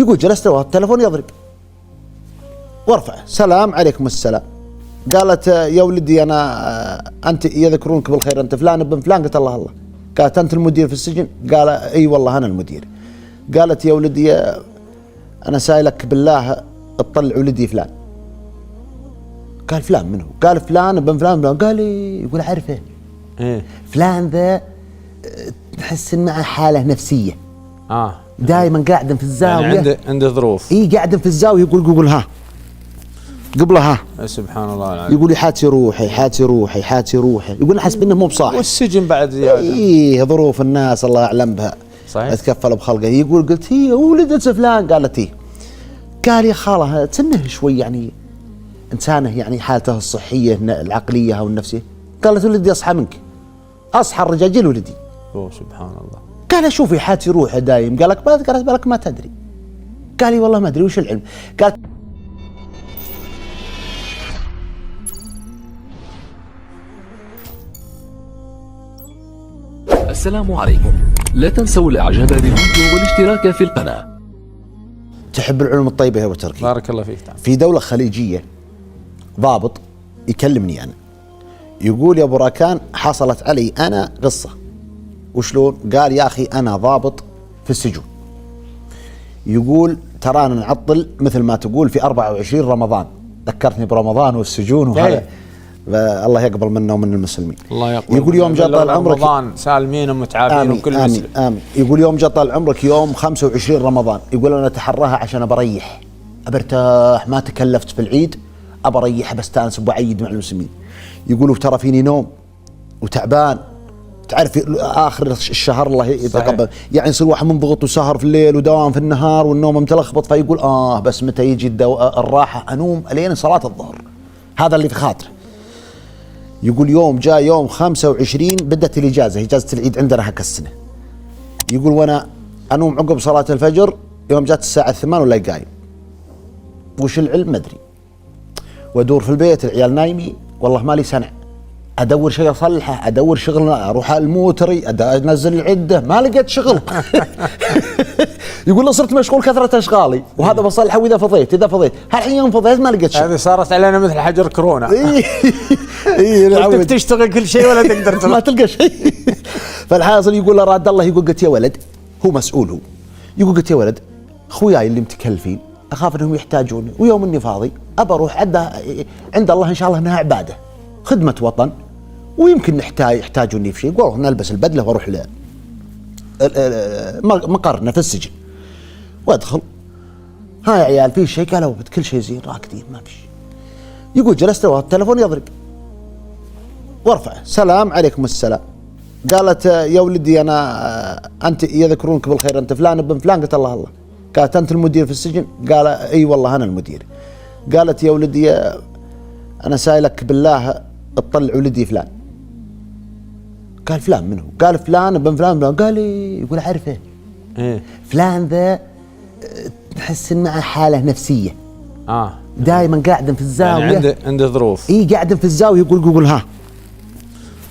يقول جلست والتلفون يضرب وارفع سلام عليكم السلام. قالت يا ولدي أنا أنت يذكرونك بالخير أنت فلان ابن فلان. قلت الله الله. قالت أنت المدير في السجن؟ قال أي والله أنا المدير. قالت يا ولدي أنا سائلك بالله اطلع ولدي فلان. قال فلان منه؟ قال فلان ابن فلان فلان. قال يقول أعرفه. فلان ذا تحس إن معه حالة نفسية دائما قاعد في الزاوية يعني عنده ظروف. قاعد في الزاوية يقول ها قبلها سبحان الله العظيم. يقول حاتي روحي حاتي روحي حاتي روحي. يقول احس انه مو بصاحي. والسجن بعد زياده. ظروف الناس الله اعلم بها. صحيح. اتكفل بخلقه. يقول قلت هي ولدت فلان. قالت هي. قال يا خاله تنه شوي يعني انسانه يعني حالته الصحيه العقليه او النفسيه. قالت ولدي اصحى منك. اصحى الرجاجيل ولدي. سبحان الله. قال شوفي حاتي روحه دايم. قالك قالت بالك ما تدري. قال لي والله ما ادري وش العلم. قالت السلام عليكم. لا تنسوا الاعجاب بالفيديو والاشتراك في القناة. تحب العلوم الطيبة يا ابو تركي؟ بارك الله فيك. تعال. في دولة خليجية ضابط يكلمني أنا يقول يا ابو راكان حصلت علي أنا قصة. وشلون؟ قال يا أخي أنا ضابط في السجون. يقول ترانا نعطل مثل ما تقول في 24 رمضان. ذكرتني برمضان والسجون وهذا. الله يقبل منا ومن المسلمين. الله يقبل. يقول يوم جاء طال عمرك رمضان سالمين ومتعافين وكل مسلم. آمين. يقول يوم جاء طال عمرك يوم 25 رمضان. يقول انا اتحراها عشان بريح برتاح ما تكلفت في العيد ابريح بستانس وبعيد مع المسلمين. يقولوا ترى فيني نوم وتعبان. تعرف اخر الشهر الله يتقبل يعني يصير واحد منضغط وسهر في الليل ودوام في النهار والنوم متلخبط فيقول بس متى يجي الراحه انوم الين صلاه الظهر. هذا اللي في خاطره. يقول يوم جاء يوم 25 بدت الإجازة إجازة العيد عندنا هك السنة. يقول وأنا أنوم عقب صلاة الفجر يوم جات الساعة 8 ولا قايم. وش العلم ما أدري. وأدور في البيت العيال نايمين والله مالي سنع. أدور شيء أصلحه أدور شغل أروح الموتري أنزل العدة ما لقيت شغل. يقول صرت مشغول كثرة أشغالي وهذا بصلحه وإذا فضيت هالحين يوم فضيت ما لقيت شغل. هذه صارت علينا مثل حجر كورونا. بدك تشتغل كل شيء ولا تقدر ما تلقى شيء. فالحاصل يقول له راد الله. يقول قلت يا ولد هو مسؤول هو. يقول قلت يا ولد اخوياي اللي متكلفين اخاف انهم يحتاجوني ويوم اني فاضي ابى اروح عند الله ان شاء الله انها عباده خدمه وطن ويمكن يحتاجوني في شيء. والله نلبس البدله واروح مقرنا في السجن وادخل. ها يا عيال في شيء؟ قالوا كل شيء زين راكدين ما في. يقول جلست والتلفون يضرب وارفع سلام عليكم السلام. قالت يا ولدي أنا أنت يذكرونك بالخير أنت فلان ابن فلان. قلت الله الله. قالت أنت المدير في السجن؟ قال أي والله أنا المدير. قالت يا ولدي أنا سائلك بالله اطلع ولدي فلان. قال فلان منه؟ قال فلان ابن فلان فلان. قال يقول أعرفه. فلان ذا تحس إن معه حالة نفسية دائما قاعد في الزاوية يعني عنده ظروف. قاعد في الزاوية يقول ها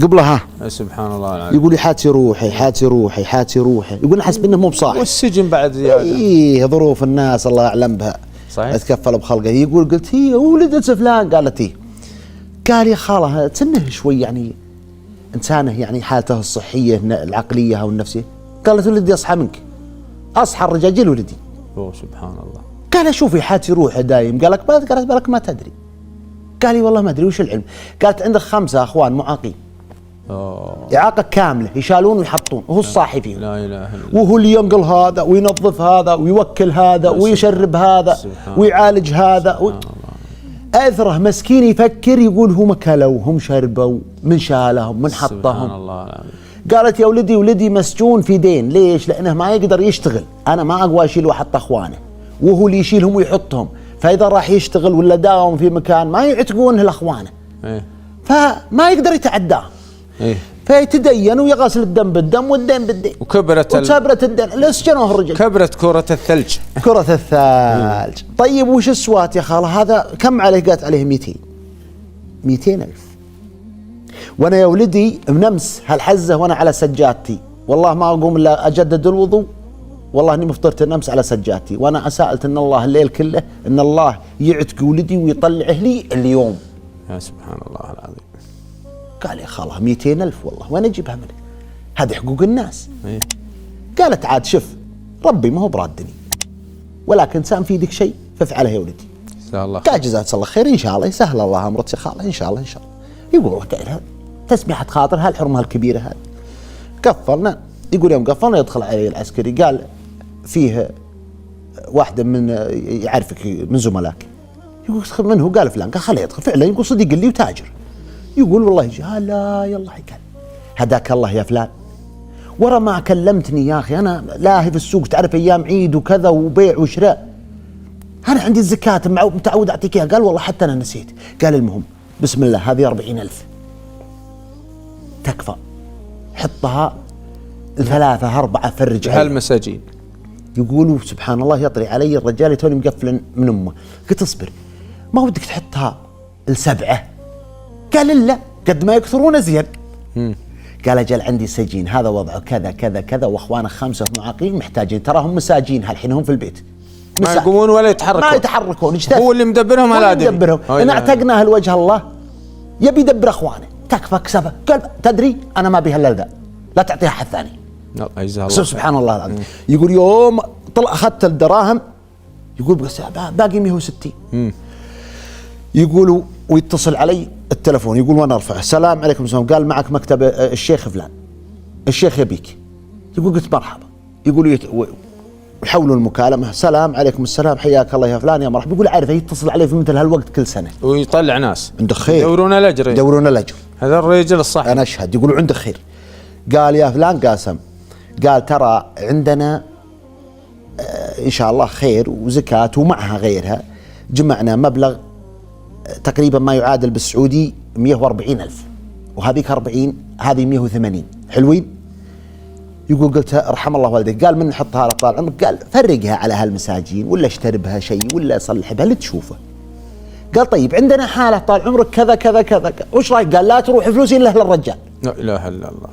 قبلها. سبحان الله العظيم. يقول حاتي روحي حاتي روحي حاتي روحي. يقول احس انه مو بصاحي. والسجن بعد زياده. ظروف الناس الله اعلم بها. صحيح. اتكفل بخلقه. يقول قلت هي ولدت فلان. قالت هي. قال يا خاله تنه شوي يعني انسانه يعني حالته الصحيه العقليه او النفسيه. قالت ولدي اصحى منك. اصحى الرجاجيل ولدي. سبحان الله. قال شوفي حاتي روحه دايم. قالت بالك ما تدري. قال لي والله ما ادري وش العلم. قالت عندك 5 اخوان معاقين. إعاقة كاملة يشالون ويحطون وهو الصاحي فيهم. لا إله إلا الله. وهو اللي ينقل هذا وينظف هذا ويوكل هذا ويشرب هذا ويعالج هذا أثره مسكين يفكر يقول هم كلوا هم شربوا من شالهم من حطهم. سبحان الله. قالت يا ولدي مسجون في دين. ليش؟ لأنه ما يقدر يشتغل. أنا ما أقوى أشيل وأحط أخوانه وهو اللي يشيلهم ويحطهم. فإذا راح يشتغل ولا داوم في مكان ما يعتقونه لأخوانه. فما يقدر يتعداهم. فيتدين ويغسل الدم بالدم والدين بالدين. وكبرت الدين لسجنوه الرجل. كبرت كرة الثلج. كرة الثلج. طيب وش السوات يا خاله؟ هذا كم عليه؟ قالت عليه 200,000. وانا يا ولدي منمس هالحزة وانا على سجادتي والله ما اقوم الا اجدد الوضوء والله اني مفطرت امس على سجادتي وانا سالت ان الله الليل كله ان الله يعتق ولدي ويطلعه لي اليوم. يا سبحان الله العظيم. قال يا خاله 200,000 والله وين اجيبها منك؟ هذه حقوق الناس. إيه؟ قالت عاد شوف ربي ما هو برادني ولكن سام في يدك شيء فافعله يا ولدي. جزاه الله قال جزاك الله خير ان شاء الله يسهل الله امرك يا خاله ان شاء الله ان شاء الله. يقول والله قايلها تسميحة خاطر هالحرمه الكبيره هذه. قفلنا يقول يوم قفلنا يدخل علي العسكري قال فيه واحده من يعرفك من زملائك. يقول من هو؟ قال فلان. قال خليه يدخل. فعلا يقول صديق لي وتاجر. يقول والله يجي لا يلا قال هداك الله يا فلان ورا ما كلمتني يا اخي انا لاهي في السوق تعرف ايام عيد وكذا وبيع وشراء انا عندي الزكاه متعود اعطيك اياها. قال والله حتى انا نسيت. قال المهم بسم الله هذه 40,000 تكفى حطها 3 4 فرج هالمساجين. يقولوا سبحان الله يطري علي الرجال توني مقفل من امه. قلت اصبر ما ودك تحطها ل7؟ قال لا قد ما يكثرون زين. قال اجل عندي سجين هذا وضعه كذا كذا كذا واخوانه 5 معاقين محتاجين تراهم مساجين هالحين هم في البيت ما يقومون ولا يتحركون. ما يتحركون هو اللي مدبرهم هو على اللي مدبرهم. ان اعتقناه لوجه الله يبي يدبر اخوانه تكفى كسبه. قال تدري انا ما بيها الا ذا لا تعطيها حد ثاني. الله سبحان الله العظيم. يقول يوم طلع اخذت الدراهم يقول بس باقي 160. يقولوا ويتصل علي التلفون يقول وانا ارفعه السلام عليكم السلام. قال معك مكتب الشيخ فلان الشيخ يبيك. يقول قلت مرحبا. يقولوا يحولوا المكالمه السلام عليكم السلام حياك الله يا فلان يا مرحبا. يقول عارف يتصل عليه في مثل هالوقت كل سنه ويطلع ناس عنده خير يدورون الاجر. يدورون الاجر. هذا الرجل الصح انا اشهد. يقولوا عنده خير. قال يا فلان قاسم قال ترى عندنا ان شاء الله خير وزكاه ومعها غيرها جمعنا مبلغ تقريبا ما يعادل بالسعودي 140,000 وهذيك 40 هذه 180 حلوين. يقول قلت رحم الله والديك. قال من نحطها على طال عمرك؟ قال فرقها على هالمساجين ولا اشتري بها شيء ولا صلح بها اللي تشوفه. قال طيب عندنا حاله طال عمرك كذا كذا كذا وش رايك؟ قال لا تروح فلوسي الا للرجال. لا اله الا الله.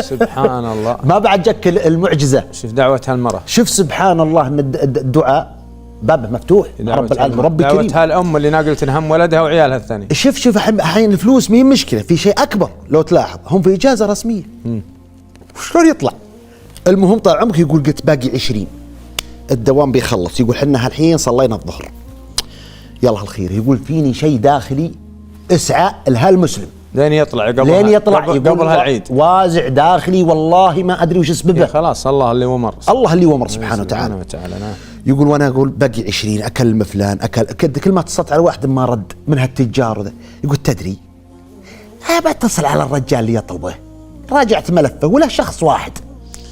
سبحان الله. ما بعد جك المعجزه. شوف دعوه هالمراه. شوف سبحان الله ان الدعاء بابه مفتوح. رب العالمين ربي كريم. دعوه هالام اللي ناقلت هم ولدها وعيالها الثاني. شوف الحين الفلوس مين مشكله في شيء اكبر. لو تلاحظ هم في اجازه رسميه شلون يطلع. المهم طال عمرك يقول قلت باقي 20 الدوام بيخلص. يقول حنا هالحين صلينا الظهر يلا الخير. يقول فيني شيء داخلي اسعى لهالمسلم لين يطلع قبل هالعيد وازع داخلي والله ما ادري وش اسببه. خلاص الله اللي ومر. الله اللي ومر سبحانه وتعالى. نعم. يقول وانا اقول باقي 20 اكلم فلان كل ما اتصلت على واحد ما رد من هالتجار ذا. يقول تدري بتصل على الرجال اللي يطلبه راجعت ملفه ولا شخص واحد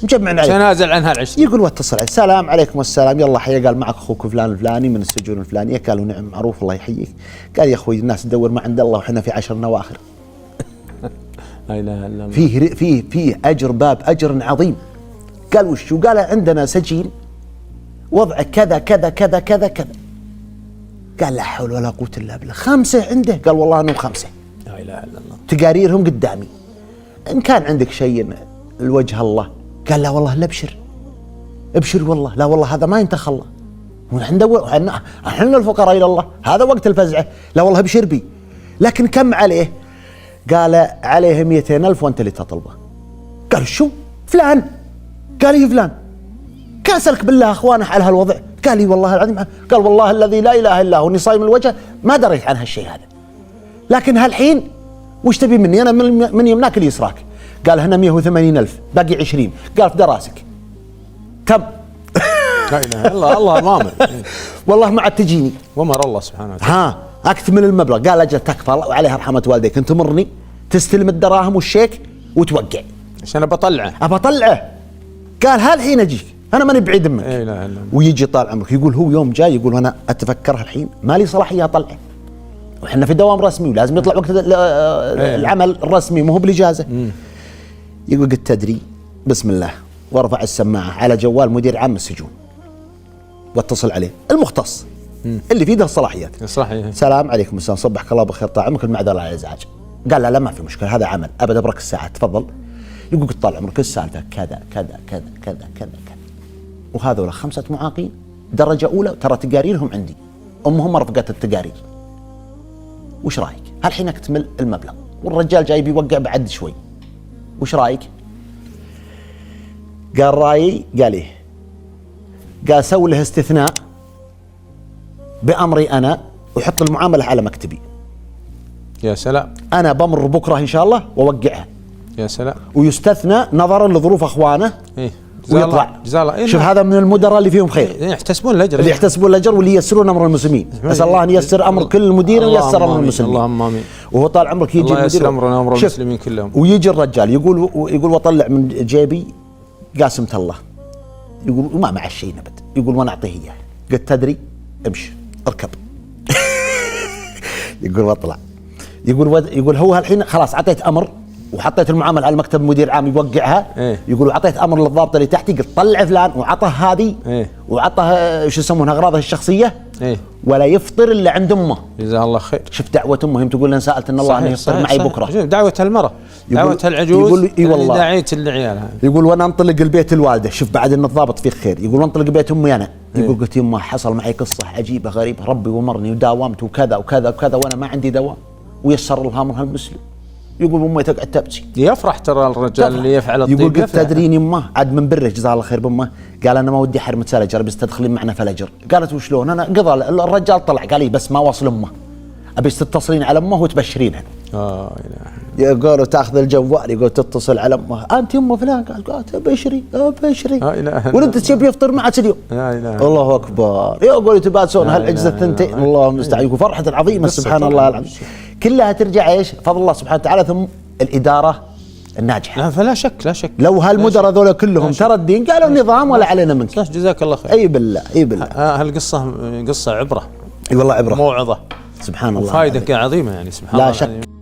مجمع عليه تنازل عن هالعشرين. يقول واتصل عليه السلام عليكم السلام يلا حيا. قال معك اخوك فلان الفلاني من السجون الفلانيه. قالوا نعم معروف الله يحييك. قال يا اخوي الناس تدور ما عند الله وحنا في 10 نواخر. لا اله الا الله. فيه اجر باب اجر عظيم. قال وش؟ قال عندنا سجين وضع كذا كذا كذا كذا كذا. قال لا حول ولا قوه الا بالله. 5 عنده. قال والله انهم 5. لا اله الا الله. تقاريرهم قدامي ان كان عندك شيء لوجه الله. قال لا والله لا ابشر والله لا والله هذا ما ينتخ الله احنا الفقراء الى الله هذا وقت الفزعه. لا والله ابشر بي. لكن كم عليه؟ قال عليه 200,000 وانت اللي تطلبه. قال شو فلان؟ قال ايه فلان؟ قال سلك بالله اخوانه على هالوضع. قال لي والله العظيم. قال والله الذي لا اله الا هو اني صايم الوجه ما دريت عن هالشيء هذا لكن هالحين وش تبي مني انا من يمناك اللي يسراك. قال هنا 180,000 باقي 20. قال في دراسك كم؟ لا اله الا الله. الله مامر. والله ما عاد تجيني ومر الله سبحانه وتعالى. ها اكتمل المبلغ. قال اجل تكفى الله وعليها رحمه والديك انت تمرني تستلم الدراهم والشيك وتوقع عشان بطلعه. قال هالحين اجيك انا ماني بعيد منك. لا اله الا الله. ويجي طال عمرك. يقول هو يوم جاي يقول انا اتفكرها الحين ما لي صلاحيه اطلعه وحنا في دوام رسمي ولازم يطلع وقت العمل الرسمي مو هو بالاجازه. يقول قلت تدري بسم الله وارفع السماعه على جوال مدير عام السجون واتصل عليه المختص اللي في ده الصلاحيات. صحيح. السلام عليكم السلام صبحك الله بخير طال عمرك المعذره على الازعاج. قال لا ما في مشكله هذا عمل ابد ابرك الساعه تفضل. يقول قلت طال عمرك السالفه كذا كذا كذا كذا كذا كذا. وهذول 5 معاقين درجة أولى، ترى تقاريرهم عندي، أمهم رفقت التقارير. وش رايك؟ هالحين أكتمل المبلغ والرجال جاي بيوقع بعد شوي، وش رايك؟ قال رايي، قال إيه؟ قال سوي له استثناء بأمري أنا وحط المعاملة على مكتبي. يا سلام. أنا بمر بكرة إن شاء الله وأوقعها. يا سلام. ويستثنى نظرا لظروف أخوانه. إيه. ويطلع. جزاه الله. شوف هذا من المدراء اللي فيهم خير. يحتسبون الأجر. اللي يحتسبون الأجر واللي ييسرون أمر المسلمين. أسأل الله أن ييسر أمر كل مدير وييسر أمر المسلمين. اللهم آمين. وهو طال عمرك يجي الله ييسر أمرنا وأمر شوف، المسلمين كلهم. ويجي الرجال يقول وأطلع من جيبي قاسمة الله. يقول وما مع الشيء نبت. يقول وأنا أعطيه إياه. قلت تدري امشي اركب. يقول واطلع. يقول هو الحين خلاص عطيت أمر وحطيت المعامل على المكتب المدير العام يوقعها. إيه؟ يقول وعطيت امر للضابط اللي تحتي قلت طلع فلان وعطه هذه. إيه؟ وعطه شو يسمونها اغراضه الشخصيه. إيه؟ ولا يفطر الا عند امه. جزاه الله خير. شوف دعوه امه، هم تقول لنا سالت ان الله انه يفطر معي بكره. دعوه المراه، دعوه العجوز. يقول اي والله دعيت لعيالها. يقول وانا انطلق البيت الوالده، شوف بعد ان الضابط فيه خير، يقول وانطلق بيت امي انا. يقول قلت يمه حصل معي قصه عجيبه غريبه، ربي ومرني وداومت وكذا وكذا وكذا وانا ما عندي دواء ويسر لها امرها المسلم. يقول امي تقعد تبكي. يفرح ترى الرجال اللي يفعل الطيب. يقول قلت تدرين يمه عاد من بره جزاه الله خير بامه، قال انا ما ودي حرمه سلجر بس تدخلين معنا فلجر. قالت وشلون؟ انا قضى الرجال طلع قال لي بس ما وصل امه، ابي تتصلين على امه وتبشرينها. يقول تاخذ الجوال يقول تتصل على امه، انت ام فلان؟ قالت ابشري ابشري. وانت تبي يفطر معك اليوم. الله اكبر. يقول تبادسون هالعجزه الثنتين. الله المستعان. يقول فرحه عظيمه سبحان الله العظيم. كلها ترجع ايش؟ فضل الله سبحانه وتعالى ثم الاداره الناجحه. لا فلا شك لا شك. لو هالمدراء ذولا كلهم ترى الدين قالوا النظام ولا علينا منك. صح جزاك الله خير. اي بالله اي بالله. هالقصه قصه عبره. اي والله عبره. موعظه. سبحان الله. وفائده عظيمه يعني سبحان الله. لا شك.